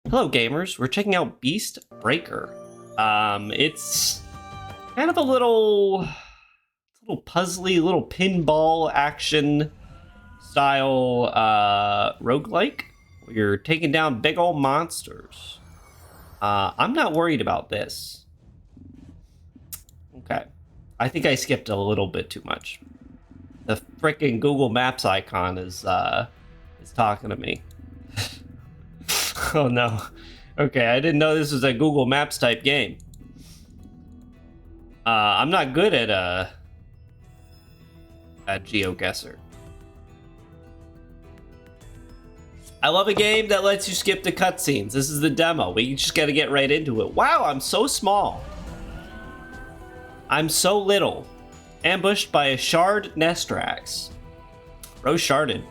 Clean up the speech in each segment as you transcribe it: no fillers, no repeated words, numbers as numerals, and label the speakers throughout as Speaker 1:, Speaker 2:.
Speaker 1: Hello gamers, we're checking out Beast Breaker. It's kind of a little puzzly, little pinball action style roguelike where you're taking down big old monsters. I'm not worried about this. Okay. I think I skipped a little bit too much. The frickin' Google Maps icon is talking to me. Oh no. Okay, I didn't know this was a Google Maps type game. I'm not good at GeoGuessr. I love a game that lets you skip the cutscenes. This is the demo. We just gotta get right into it. Wow, I'm so small. I'm so little. Ambushed by a shard Nestrax. Rose sharded.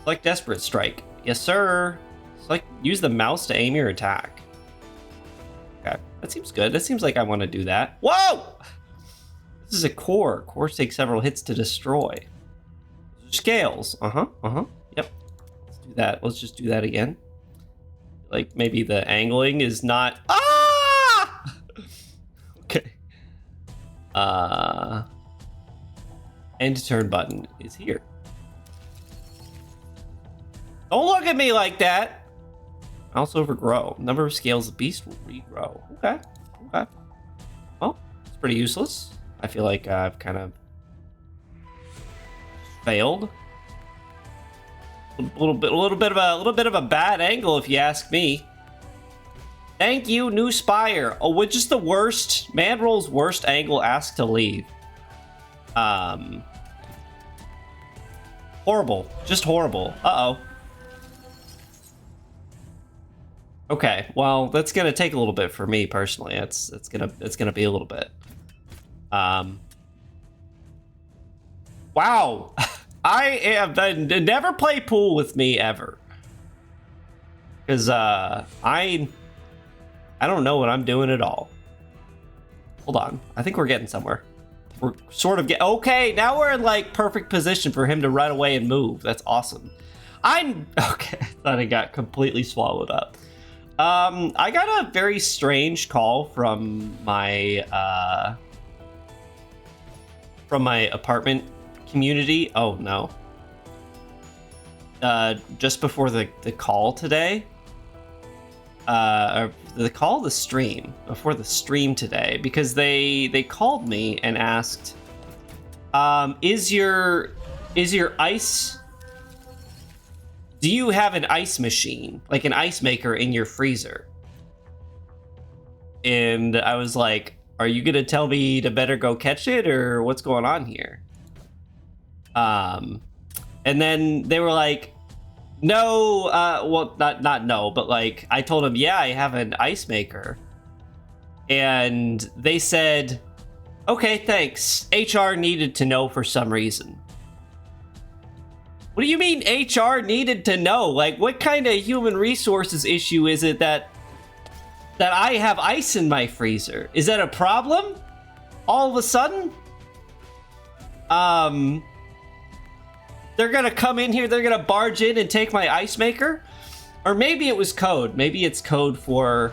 Speaker 1: Select Desperate Strike. Yes, sir. Select use the mouse to aim your attack. Okay, that seems good. That seems like I want to do that. Whoa! This is a core. Cores take several hits to destroy. Scales. Yep. Let's do that. Let's just do that again. Like maybe the angling is not. Ah! Okay. End turn button is here. Don't look at me like that. Mouse overgrow. Number of scales the beast will regrow. Okay. Well, it's pretty useless. I feel like I've kind of failed. A little bit of a bad angle, if you ask me. Thank you, new Spire. Oh, which is the worst? Man rolls worst angle. Ask to leave. Horrible. Just horrible. Uh-oh. Okay, well, that's gonna take a little bit for me personally. It's gonna be a little bit. Wow, never play pool with me ever, because I don't know what I'm doing at all. Hold on, I think we're getting somewhere. We're sort of okay. Now we're in like perfect position for him to run away and move. That's awesome. Okay. I thought I got completely swallowed up. I got a very strange call from my apartment community. Oh no. Just before the call today, or the stream, before the stream today, because they called me and asked, is your ice, do you have an ice machine, like an ice maker in your freezer? And I was like, are you gonna tell me to better go catch it, or what's going on here? And then they were like, no, well, not no, but like, I told them, yeah, I have an ice maker. And they said, okay, thanks. HR needed to know for some reason. What do you mean HR needed to know? Like, what kind of human resources issue is it that I have ice in my freezer? Is that a problem? All of a sudden? They're gonna come in here, they're gonna barge in and take my ice maker? Or maybe it was code. Maybe it's code for,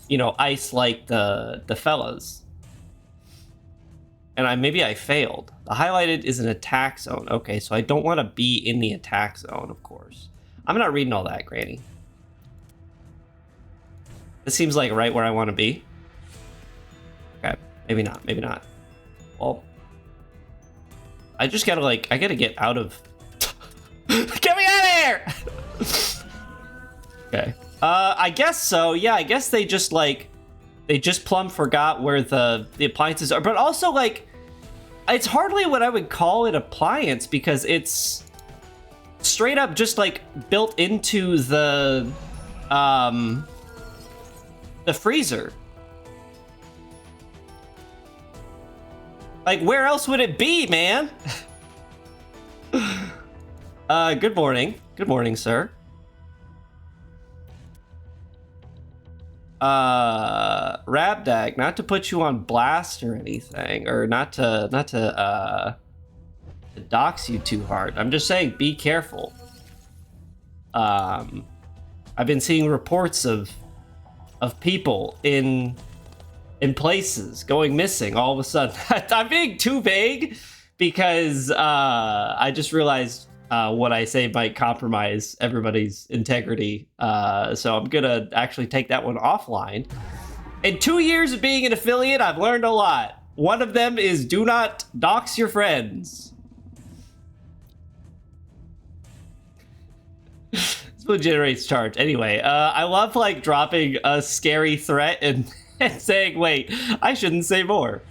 Speaker 1: you know, ice like the fellas. And maybe I failed. The highlighted is an attack zone. Okay, so I don't want to be in the attack zone, of course. I'm not reading all that, Granny. This seems like right where I want to be. Okay, maybe not, maybe not. Well, I just gotta I gotta get out of... Get me out of here! Okay. I guess so. Yeah, I guess they just they just plumb forgot where the appliances are. But also, like, it's hardly what I would call an appliance, because it's straight up just like built into the freezer. Like, where else would it be, man? Good morning. Good morning, sir. Rabdag, not to put you on blast or anything, or not to dox you too hard. I'm just saying, be careful. I've been seeing reports of people in places going missing all of a sudden. I'm being too vague because I just realized what I say might compromise everybody's integrity. So I'm gonna actually take that one offline. In 2 years of being an affiliate, I've learned a lot. One of them is do not dox your friends. This what generates charge. Anyway, I love like dropping a scary threat and saying, wait, I shouldn't say more.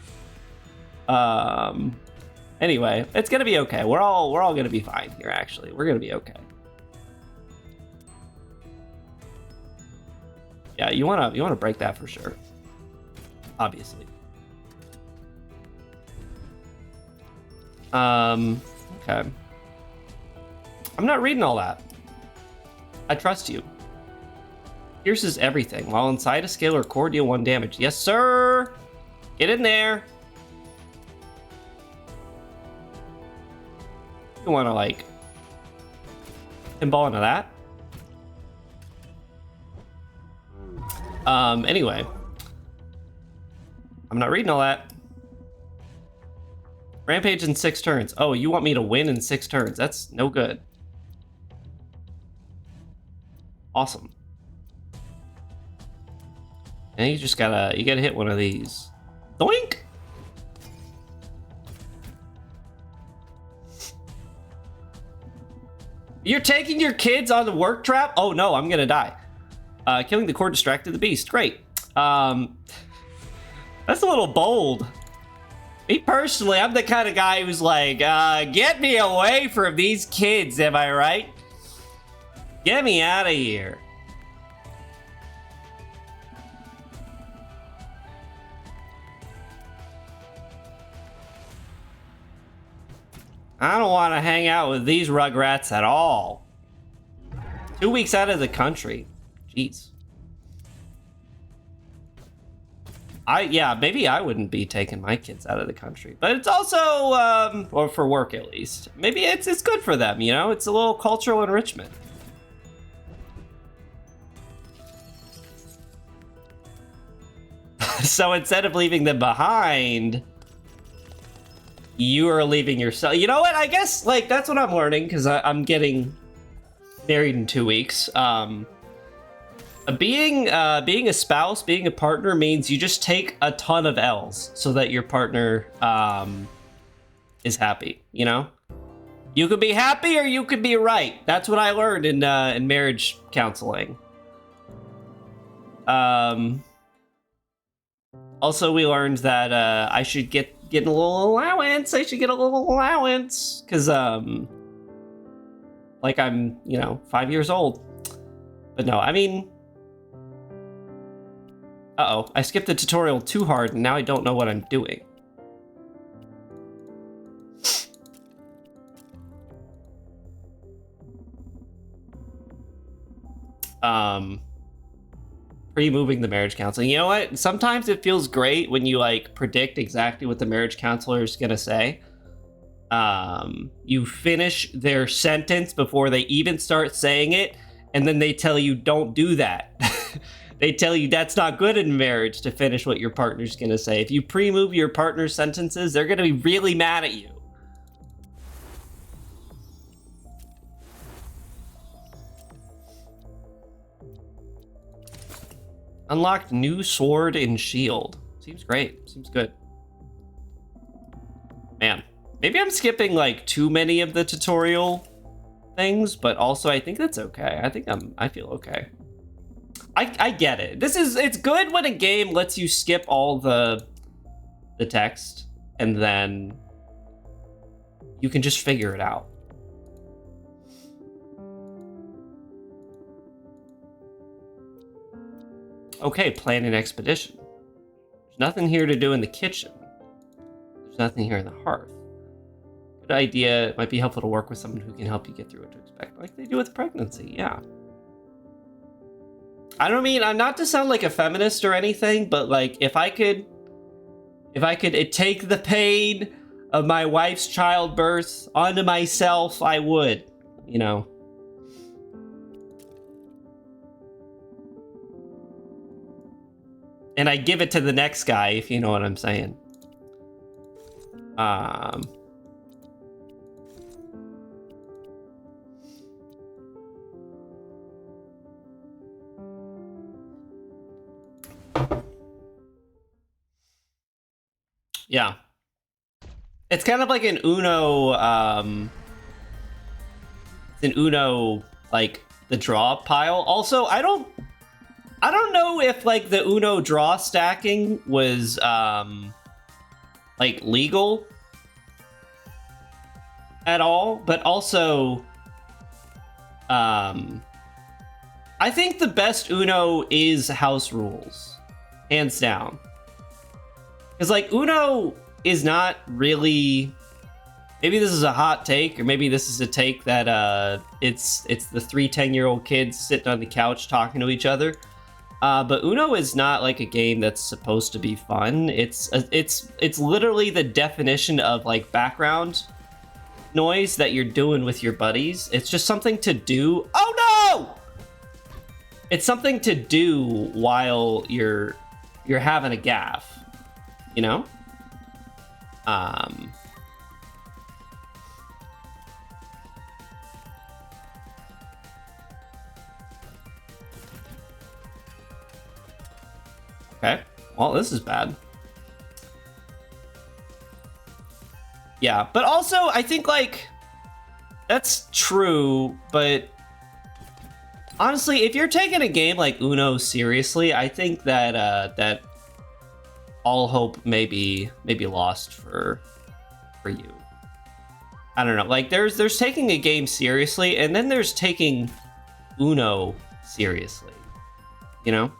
Speaker 1: Anyway, it's gonna be okay. We're all gonna be fine here, actually. We're gonna be okay. Yeah, you wanna break that for sure. Obviously. Okay. I'm not reading all that. I trust you. Pierces everything. While inside a scalar core, deal 1 damage. Yes, sir! Get in there! You wanna, like, pinball into that? Anyway. I'm not reading all that. Rampage in 6 turns. Oh, you want me to win in 6 turns. That's no good. Awesome. And you just gotta hit one of these. Doink! You're taking your kids on the work trap? Oh no, I'm gonna die. Killing the core distracted the beast. Great. That's a little bold. Me personally, I'm the kind of guy who's like, get me away from these kids, am I right? Get me out of here. I don't want to hang out with these rugrats at all. 2 weeks out of the country. Jeez. Yeah, maybe I wouldn't be taking my kids out of the country, but it's also, or for work at least. Maybe it's good for them, you know? It's a little cultural enrichment. So instead of leaving them behind, you are leaving yourself. You know what? I guess, like, that's what I'm learning, because I'm getting married in 2 weeks. Being a spouse, being a partner means you just take a ton of L's so that your partner is happy, you know? You could be happy or you could be right. That's what I learned in marriage counseling. Also, we learned that I should get a little allowance. I should get a little allowance because like I'm, 5 years old. But no, I mean, uh-oh, I skipped the tutorial too hard and now I don't know what I'm doing. Pre-moving the marriage counseling. You know what? Sometimes it feels great when you like predict exactly what the marriage counselor is gonna say. You finish their sentence before they even start saying it, and then they tell you don't do that. They tell you that's not good in marriage to finish what your partner's gonna say. If you pre-move your partner's sentences, they're gonna be really mad at you. Unlocked new sword and shield. Seems great. Seems good. Man, maybe I'm skipping like too many of the tutorial things, but also I think that's okay. I feel okay. I get it. It's good when a game lets you skip all the text and then you can just figure it out. Okay, plan an expedition. There's nothing here to do in the kitchen. There's nothing here in the hearth. Good idea. It might be helpful to work with someone who can help you get through what to expect, like they do with pregnancy, yeah. I don't mean, I'm not to sound like a feminist or anything, but like if I could take the pain of my wife's childbirth onto myself, I would, you know. and I give it to the next guy, if you know what I'm saying. Yeah. It's kind of like an Uno, like, the draw pile. Also, I don't know if, like, the Uno draw stacking was, like, legal at all, but also, I think the best Uno is house rules, hands down. Because, like, Uno is not really... Maybe this is a hot take, or maybe this is a take that it's the 3 10-year-old kids sitting on the couch talking to each other. But Uno is not like a game that's supposed to be fun. It's literally the definition of like background noise that you're doing with your buddies. It's just something to do. Oh no! It's something to do while you're having a gaff, you know? Okay, well, this is bad. Yeah, but also, I think, like, that's true, but honestly, if you're taking a game like Uno seriously, I think that, that all hope may be lost for you. I don't know, like, there's taking a game seriously, and then there's taking Uno seriously, you know?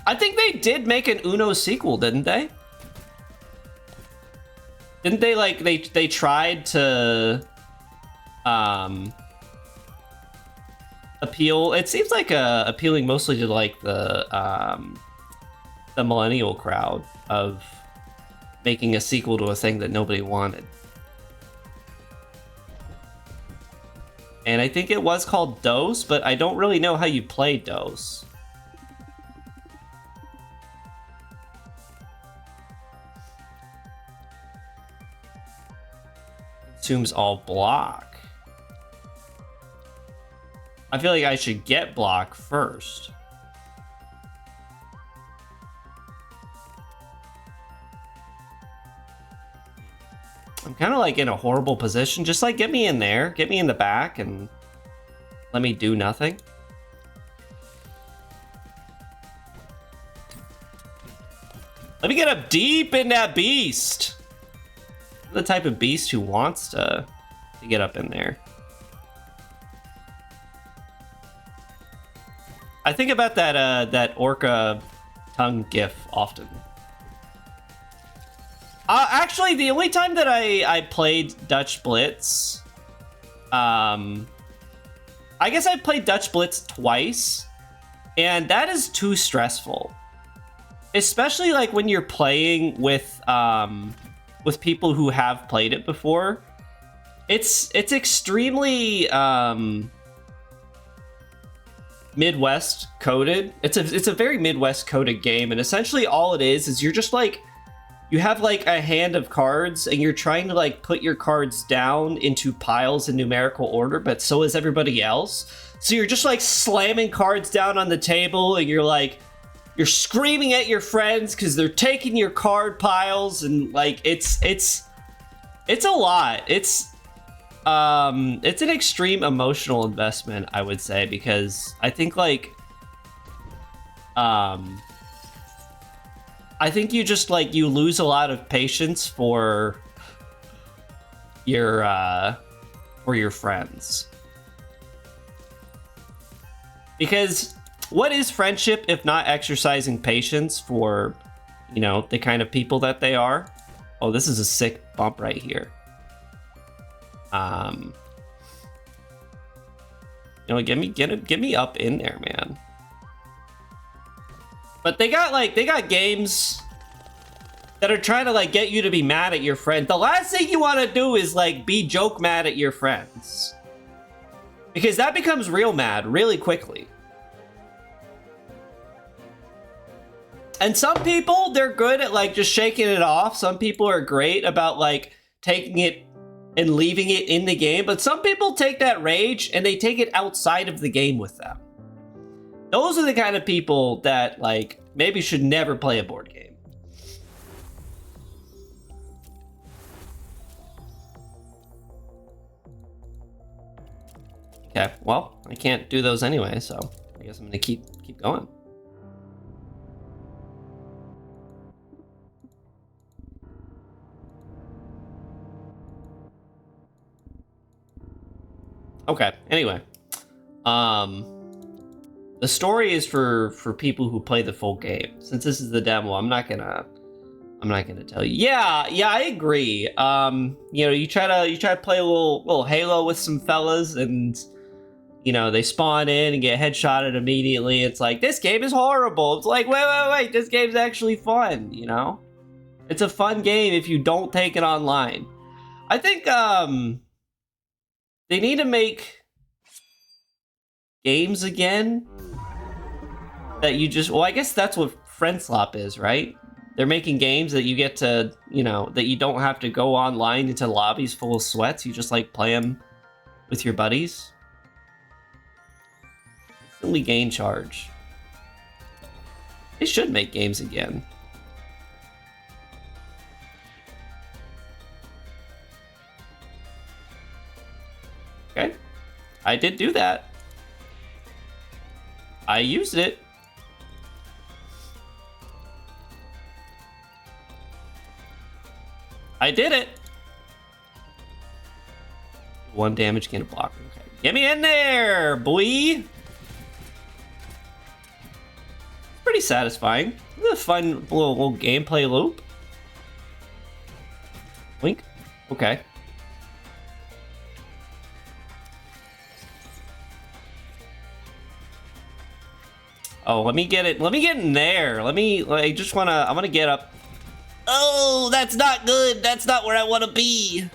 Speaker 1: I think they did make an Uno sequel, didn't they? Didn't they, like, they tried to appeal? It seems like appealing mostly to like the millennial crowd of making a sequel to a thing that nobody wanted. And I think it was called Dose, but I don't really know how you play Dose. Consumes all block. I feel like I should get block first. I'm kind of like in a horrible position. Just like get me in there, get me in the back, and let me do nothing. Let me get up deep in that beast. The type of beast who wants to get up in there. I think about that orca tongue gif often. Actually, the only time that I played Dutch Blitz, I guess I played Dutch Blitz twice, and that is too stressful. Especially like when you're playing with people who have played it before. It's extremely Midwest coded. It's a very Midwest coded game, and essentially all it is you're just like, you have like a hand of cards and you're trying to like put your cards down into piles in numerical order, but so is everybody else. So you're just like slamming cards down on the table, and you're screaming at your friends because they're taking your card piles, and like it's a lot. It's an extreme emotional investment, I would say, because I think like I think you just like you lose a lot of patience for your friends, because what is friendship if not exercising patience for, you know, the kind of people that they are? Oh, this is a sick bump right here. You know, get me up in there, man. But they got games that are trying to like get you to be mad at your friend. The last thing you want to do is like be joke mad at your friends. Because that becomes real mad really quickly. And some people, they're good at like just shaking it off. Some people are great about like taking it and leaving it in the game. But some people take that rage and they take it outside of the game with them. Those are the kind of people that like maybe should never play a board game. Okay, well, I can't do those anyway, so I guess I'm gonna keep going. Okay, anyway. The story is for people who play the full game. Since this is the demo, I'm not gonna tell you. Yeah, I agree. You know, you try to play a little Halo with some fellas, and you know, they spawn in and get headshotted immediately. It's like, this game is horrible. It's like, wait, this game's actually fun, you know? It's a fun game if you don't take it online. I think they need to make games again that you just, well, I guess that's what Friend Slop is, right? They're making games that you get to, you know, that you don't have to go online into lobbies full of sweats. You just like play them with your buddies. Instantly gain charge. They should make games again. Okay, I did do that. I used it. I did it. 1 damage, can't block. Okay, get me in there, boy. Pretty satisfying. This is a fun little gameplay loop. Wink. Okay. Oh, let me get it. Let me get in there. I want to get up. Oh, that's not good. That's not where I want to be.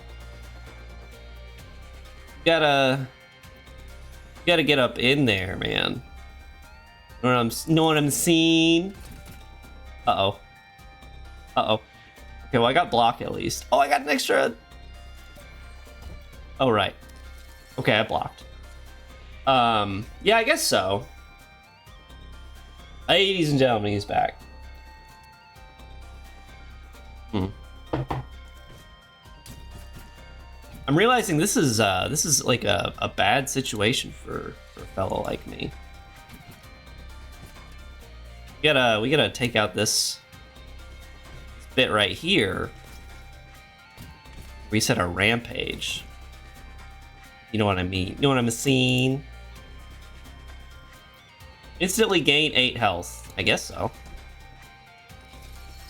Speaker 1: Gotta get up in there, man. Know what I'm seeing? Uh-oh. Okay, well, I got block at least. Oh, I got an extra. Oh, right. Okay, I blocked. Yeah, I guess so. Ladies and gentlemen, he's back. I'm realizing this is like a bad situation for a fellow like me. We gotta take out this bit right here. Reset our rampage. You know what I mean? You know what I'm seeing? Instantly gain 8 health. I guess so.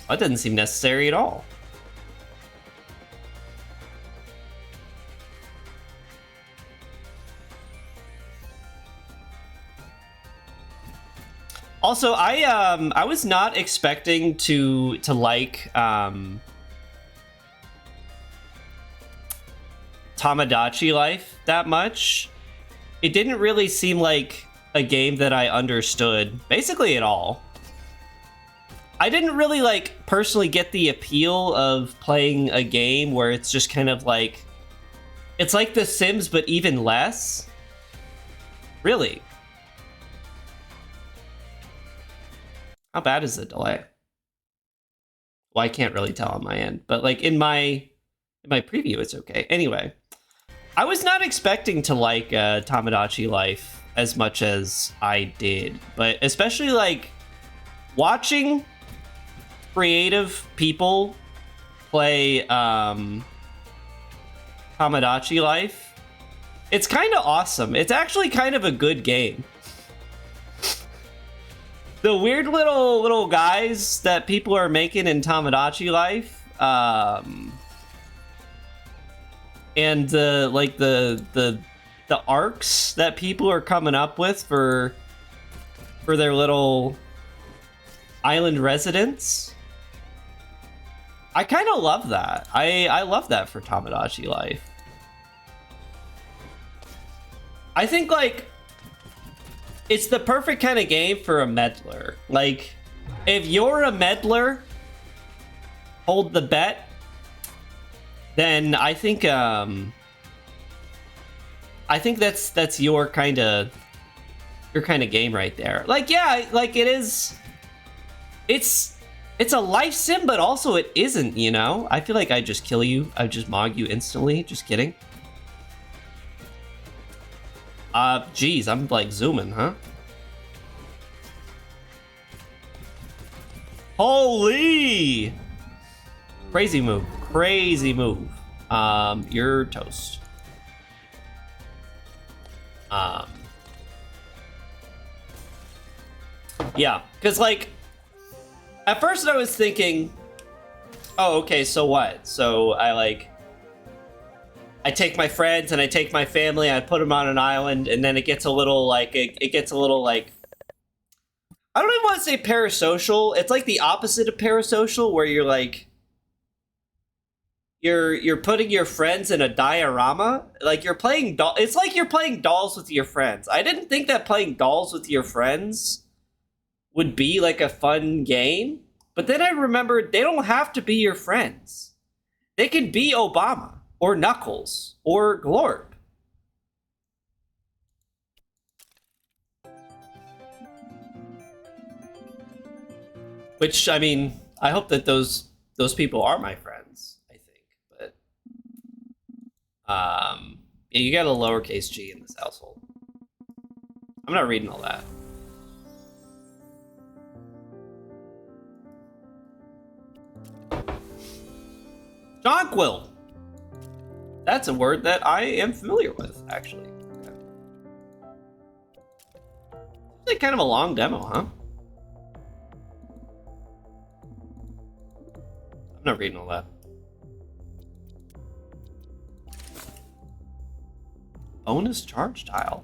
Speaker 1: That doesn't seem necessary at all. Also, I was not expecting to like Tamagotchi Life that much. It didn't really seem like a game that I understood basically at all. I didn't really like personally get the appeal of playing a game where it's just kind of like, it's like The Sims but even less. Really. How bad is the delay? Well, I can't really tell on my end, but like in my preview, it's okay. Anyway, I was not expecting to like Tamagotchi Life as much as I did, but especially like watching creative people play Tamagotchi Life. It's kind of awesome. It's actually kind of a good game. The weird little guys that people are making in Tamagotchi Life, and the arcs that people are coming up with for their little island residents. I kind of love that. I love that for Tamagotchi Life. I think, like, it's the perfect kind of game for a meddler. Like, if you're a meddler, hold the bet, then I think that's your kind of game right there. Like, yeah, like it is. It's a life sim, but also it isn't. You know, I feel like I just kill you. I just mog you instantly. Just kidding. Geez, I'm like zooming, huh? Holy! Crazy move. Crazy move. You're toast. Yeah, because like, at first I was thinking, oh, okay, so what? So I take my friends and I take my family, I put them on an island, and then it gets a little like, it gets a little like, I don't even want to say parasocial. It's like the opposite of parasocial, where you're like, you're putting your friends in a diorama. Like you're playing it's like you're playing dolls with your friends. I didn't think that playing dolls with your friends would be like a fun game. But then I remembered they don't have to be your friends. They can be Obama or Knuckles or Glorp. Which, I mean, I hope that those people are my friends, I think. But yeah, you got a lowercase g in this household. I'm not reading all that. Jonquil. That's a word that I am familiar with, actually. Okay. It's like kind of a long demo, huh? I'm not reading all that. Bonus charge tile.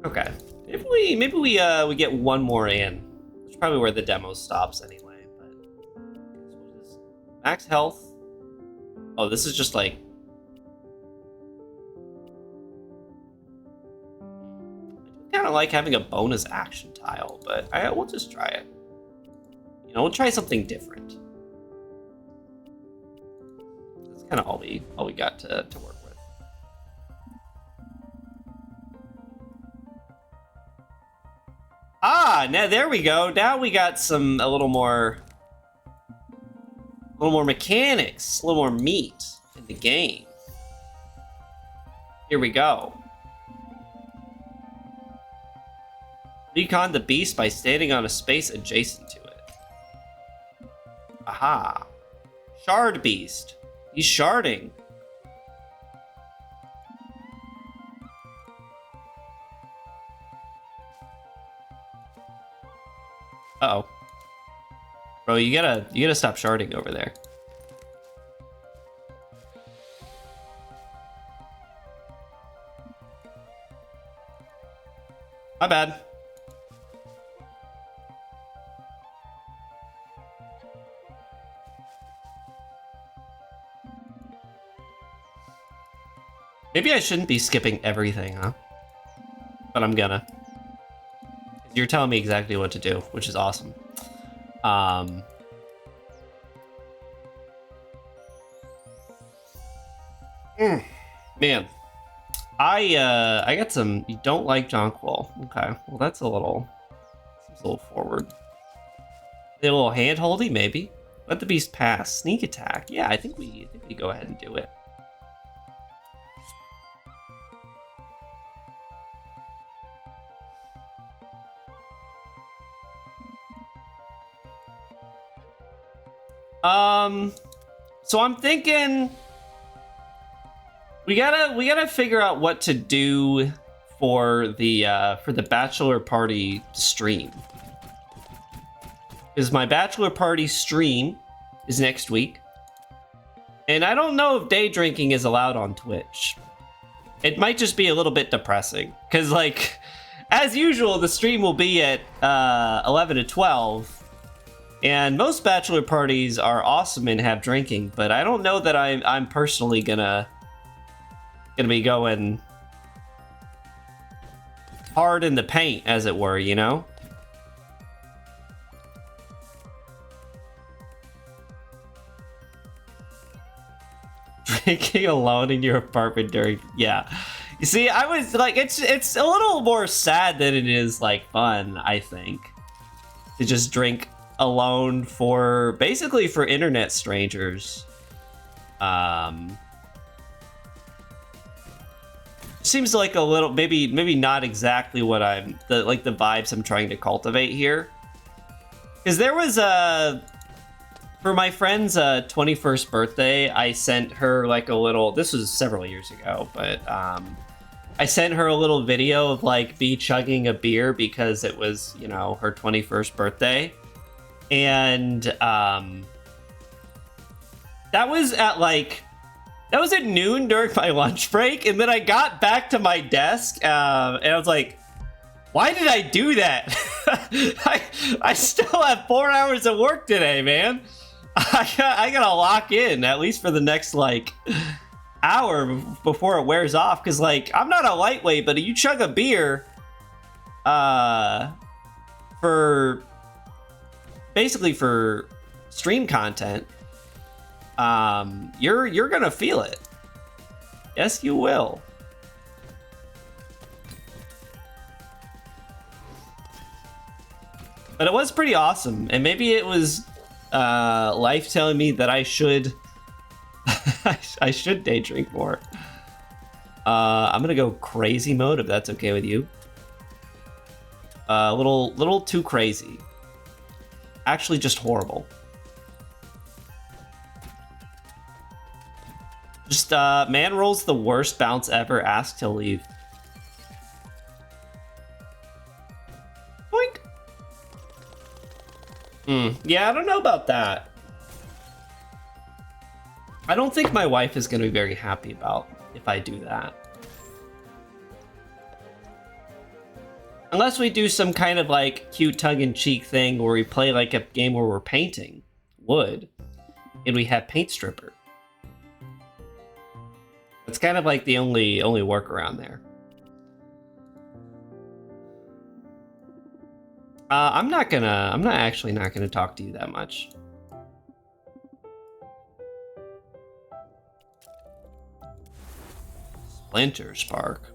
Speaker 1: Okay. Maybe we get one more in. Which is probably where the demo stops anyway, but max health. Oh, this is just like, kind of like having a bonus action tile, but we'll just try it. You know, we'll try something different. That's kind of all we got to work with. Ah, now there we go. Now we got a little more mechanics, a little more meat in the game. Here we go. Recon the beast by standing on a space adjacent to it. Aha. Shard beast. He's sharding. Uh-oh. Bro, you gotta stop sharding over there. My bad. Maybe I shouldn't be skipping everything, huh? But I'm gonna. You're telling me exactly what to do, which is awesome. Man. I got some. You don't like Jonquil. Okay. Well, that's a little forward. A little hand-holdy, maybe. Let the beast pass. Sneak attack. Yeah, I think we go ahead and do it. So I'm thinking we gotta figure out what to do for the bachelor party stream. Because my bachelor party stream is next week. And I don't know if day drinking is allowed on Twitch. It might just be a little bit depressing. Because, like, as usual, the stream will be at 11 to 12. And most bachelor parties are awesome and have drinking, but I don't know that I'm personally gonna gonna be going hard in the paint, as it were, you know? Drinking alone in your apartment during, yeah. You see, I was like, it's a little more sad than it is like fun, I think, to just drink alone for basically for internet strangers. Seems like a little, maybe not exactly what I'm the vibes I'm trying to cultivate here. Because there was for my friend's 21st birthday, I sent her like a little, this was several years ago, but I sent her a little video of like me chugging a beer because it was, you know, her 21st birthday. And that was at noon during my lunch break. And then I got back to my desk and I was like, why did I do that? I still have 4 hours of work today, man. I gotta lock in at least for the next like hour before it wears off, because like I'm not a lightweight, but you chug a beer for basically for stream content, you're gonna feel it. Yes, you will. But it was pretty awesome, and maybe it was life telling me that I should I should day drink more. I'm gonna go crazy mode if that's okay with you. Little too crazy. Actually, just horrible. Just man rolls the worst bounce ever. Ask to leave. Boink. Yeah, I don't know about that. I don't think my wife is going to be very happy about if I do that. Unless we do some kind of like cute tongue-in-cheek thing where we play like a game where we're painting wood and we have paint stripper. It's kind of like the only workaround there. I'm actually not gonna talk to you that much. Splinter Spark.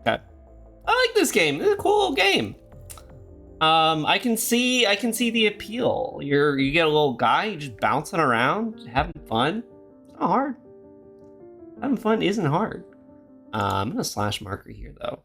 Speaker 1: Okay. I like this game. It's a cool little game. I can see the appeal. You get a little guy, you just bouncing around, having fun. It's not hard. Having fun isn't hard. I'm gonna slash marker here though.